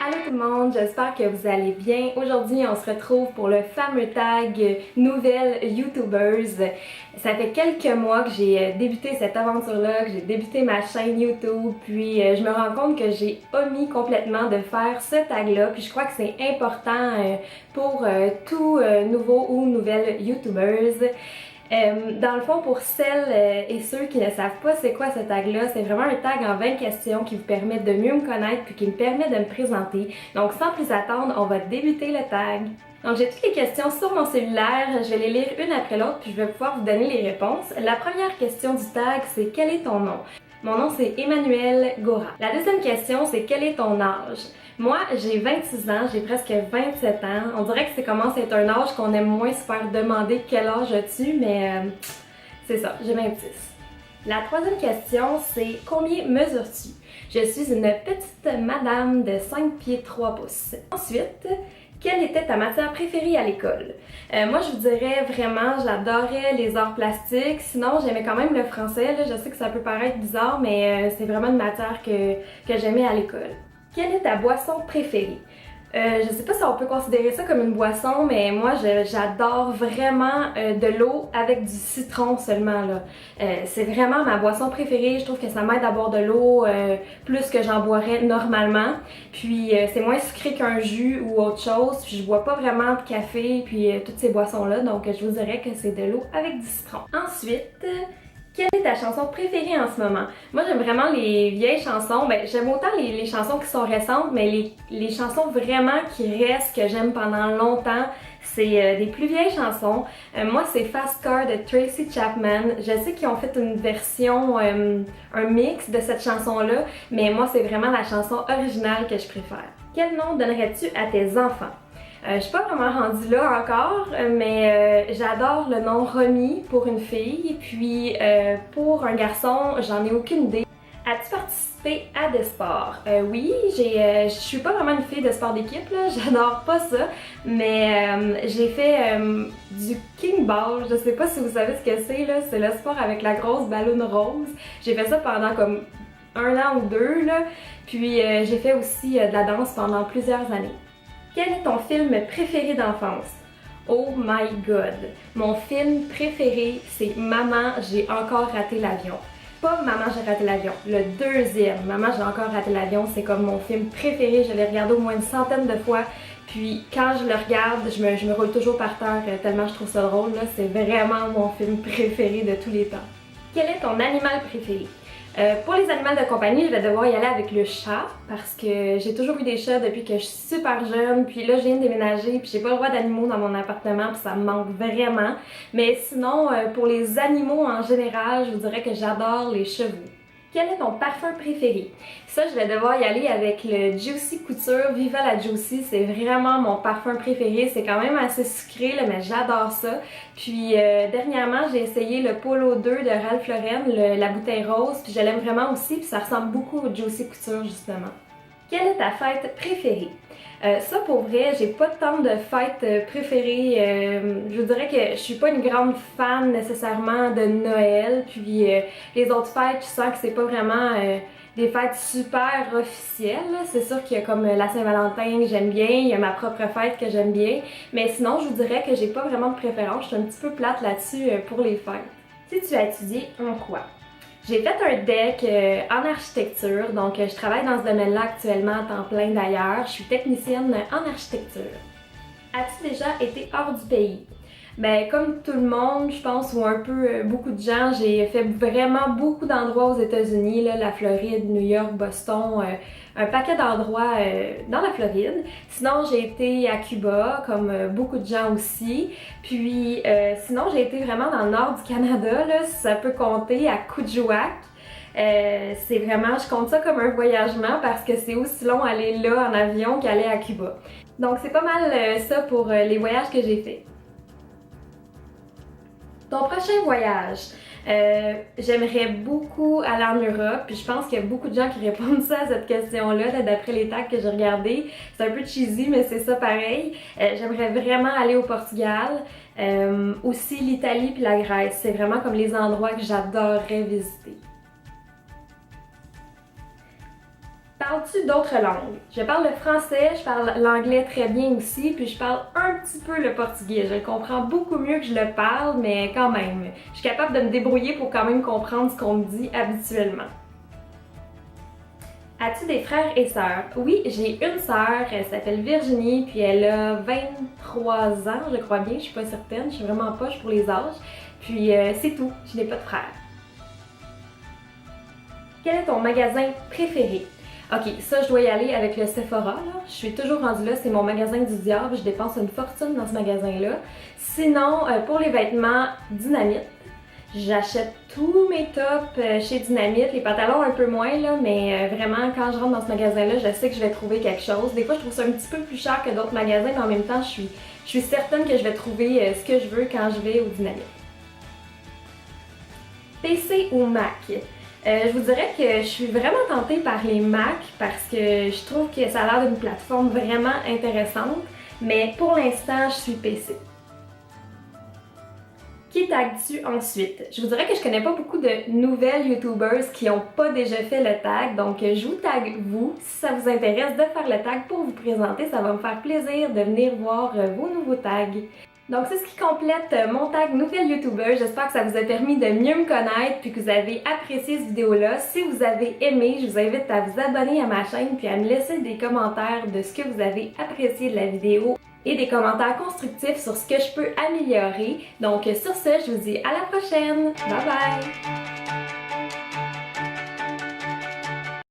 Allô tout le monde, j'espère que vous allez bien. Aujourd'hui, on se retrouve pour le fameux tag Nouvelles YouTubers. Ça fait quelques mois que j'ai débuté cette aventure-là, que j'ai débuté ma chaîne YouTube, puis je me rends compte que j'ai omis complètement de faire ce tag-là, puis je crois que c'est important pour tout nouveau ou nouvelle YouTubers. Dans le fond, pour celles et ceux qui ne savent pas c'est quoi ce tag-là, c'est vraiment un tag en 20 questions qui vous permet de mieux me connaître puis qui me permet de me présenter. Donc sans plus attendre, on va débuter le tag. Donc j'ai toutes les questions sur mon cellulaire, je vais les lire une après l'autre puis je vais pouvoir vous donner les réponses. La première question du tag, c'est quel est ton nom? Mon nom c'est Emmanuelle Gora. La deuxième question, c'est quel est ton âge? Moi, j'ai 26 ans, j'ai presque 27 ans. On dirait que ça commence à être un âge qu'on aime moins se faire demander quel âge as-tu, mais c'est ça, j'ai 26. La troisième question, c'est combien mesures-tu? Je suis une petite madame de 5 pieds 3 pouces. Ensuite, quelle était ta matière préférée à l'école? Moi, je vous dirais vraiment, j'adorais les arts plastiques. Sinon, j'aimais quand même le français. Là. Je sais que ça peut paraître bizarre, mais c'est vraiment une matière que j'aimais à l'école. Quelle est ta boisson préférée? Je sais pas si on peut considérer ça comme une boisson, mais moi j'adore vraiment de l'eau avec du citron seulement là. C'est vraiment ma boisson préférée, je trouve que ça m'aide à boire de l'eau plus que j'en boirais normalement. Puis c'est moins sucré qu'un jus ou autre chose, puis je bois pas vraiment de café puis toutes ces boissons là, donc je vous dirais que c'est de l'eau avec du citron. Ensuite, quelle est ta chanson préférée en ce moment? Moi, j'aime vraiment les vieilles chansons. Ben, j'aime autant les chansons qui sont récentes, mais les chansons vraiment qui restent, que j'aime pendant longtemps, c'est des plus vieilles chansons. Moi, c'est Fast Car de Tracy Chapman. Je sais qu'ils ont fait une version, un mix de cette chanson-là, mais moi, c'est vraiment la chanson originale que je préfère. Quel nom donnerais-tu à tes enfants? Je suis pas vraiment rendue là encore, mais j'adore le nom Romy pour une fille, puis pour un garçon, j'en ai aucune idée. As-tu participé à des sports? Oui, je suis pas vraiment une fille de sport d'équipe, là, j'adore pas ça, mais j'ai fait du king ball, je sais pas si vous savez ce que c'est, là, c'est le sport avec la grosse balloune rose. J'ai fait ça pendant comme 1 an ou 2, là, puis j'ai fait aussi de la danse pendant plusieurs années. Quel est ton film préféré d'enfance? Oh my god! Mon film préféré, c'est Maman, j'ai encore raté l'avion. Pas Maman, j'ai raté l'avion, le deuxième. Maman, j'ai encore raté l'avion, c'est comme mon film préféré. Je l'ai regardé au moins une centaine de fois. Puis quand je le regarde, je me roule toujours par terre tellement je trouve ça drôle. C'est vraiment mon film préféré de tous les temps. Quel est ton animal préféré? Pour les animaux de compagnie, je vais devoir y aller avec le chat parce que j'ai toujours eu des chats depuis que je suis super jeune, puis là je viens de déménager, puis j'ai pas le droit d'animaux dans mon appartement, puis ça me manque vraiment. Mais sinon, pour les animaux en général, je vous dirais que j'adore les chevaux. Quel est ton parfum préféré? Ça, je vais devoir y aller avec le Juicy Couture Viva la Juicy. C'est vraiment mon parfum préféré. C'est quand même assez sucré, là, mais j'adore ça. Puis dernièrement, j'ai essayé le Polo 2 de Ralph Lauren, la bouteille rose. Puis je l'aime vraiment aussi, puis ça ressemble beaucoup au Juicy Couture, justement. Quelle est ta fête préférée? Ça, pour vrai, j'ai pas tant de fêtes préférées. Je vous dirais que je suis pas une grande fan nécessairement de Noël. Puis les autres fêtes, je sens que c'est pas vraiment des fêtes super officielles. C'est sûr qu'il y a comme la Saint-Valentin que j'aime bien, il y a ma propre fête que j'aime bien. Mais sinon, je vous dirais que j'ai pas vraiment de préférence. Je suis un petit peu plate là-dessus pour les fêtes. Si tu as étudié en quoi? J'ai fait un deck en architecture, donc je travaille dans ce domaine-là actuellement à temps plein d'ailleurs. Je suis technicienne en architecture. As-tu déjà été hors du pays? Ben, comme tout le monde, je pense, ou un peu beaucoup de gens, j'ai fait vraiment beaucoup d'endroits aux États-Unis, là, la Floride, New York, Boston, un paquet d'endroits dans la Floride. Sinon, j'ai été à Cuba, comme beaucoup de gens aussi. Puis, sinon, j'ai été vraiment dans le nord du Canada, là, si ça peut compter, à Kuujjuaq. C'est vraiment, je compte ça comme un voyagement parce que c'est aussi long aller là en avion qu'aller à Cuba. Donc, c'est pas mal ça pour les voyages que j'ai faits. Ton prochain voyage, j'aimerais beaucoup aller en Europe, puis je pense qu'il y a beaucoup de gens qui répondent ça à cette question-là, d'après les tags que j'ai regardés. C'est un peu cheesy, mais c'est ça pareil. J'aimerais vraiment aller au Portugal, aussi l'Italie puis la Grèce. C'est vraiment comme les endroits que j'adorerais visiter. Parles-tu d'autres langues? Je parle le français, je parle l'anglais très bien aussi, puis je parle un petit peu le portugais. Je le comprends beaucoup mieux que je le parle, mais quand même, je suis capable de me débrouiller pour quand même comprendre ce qu'on me dit habituellement. As-tu des frères et sœurs? Oui, j'ai une sœur, elle s'appelle Virginie, puis elle a 23 ans, je crois bien, je suis pas certaine, je suis vraiment poche pour les âges. Puis c'est tout, je n'ai pas de frère. Quel est ton magasin préféré? Ok, ça je dois y aller avec le Sephora, là. Je suis toujours rendue là, c'est mon magasin du diable, je dépense une fortune dans ce magasin-là. Sinon, pour les vêtements, Dynamite. J'achète tous mes tops chez Dynamite, les pantalons un peu moins là, mais vraiment quand je rentre dans ce magasin-là, je sais que je vais trouver quelque chose. Des fois, je trouve ça un petit peu plus cher que d'autres magasins, mais en même temps, je suis certaine que je vais trouver ce que je veux quand je vais au Dynamite. PC ou Mac? Je vous dirais que je suis vraiment tentée par les Mac parce que je trouve que ça a l'air d'une plateforme vraiment intéressante, mais pour l'instant, je suis PC. Qui tagues-tu ensuite? Je vous dirais que je connais pas beaucoup de nouvelles YouTubers qui n'ont pas déjà fait le tag, donc je vous tag vous. Si ça vous intéresse de faire le tag pour vous présenter, ça va me faire plaisir de venir voir vos nouveaux tags. Donc c'est ce qui complète mon tag nouvelle YouTuber. J'espère que ça vous a permis de mieux me connaître puis que vous avez apprécié cette vidéo-là. Si vous avez aimé, je vous invite à vous abonner à ma chaîne puis à me laisser des commentaires de ce que vous avez apprécié de la vidéo et des commentaires constructifs sur ce que je peux améliorer. Donc sur ce, je vous dis à la prochaine. Bye bye!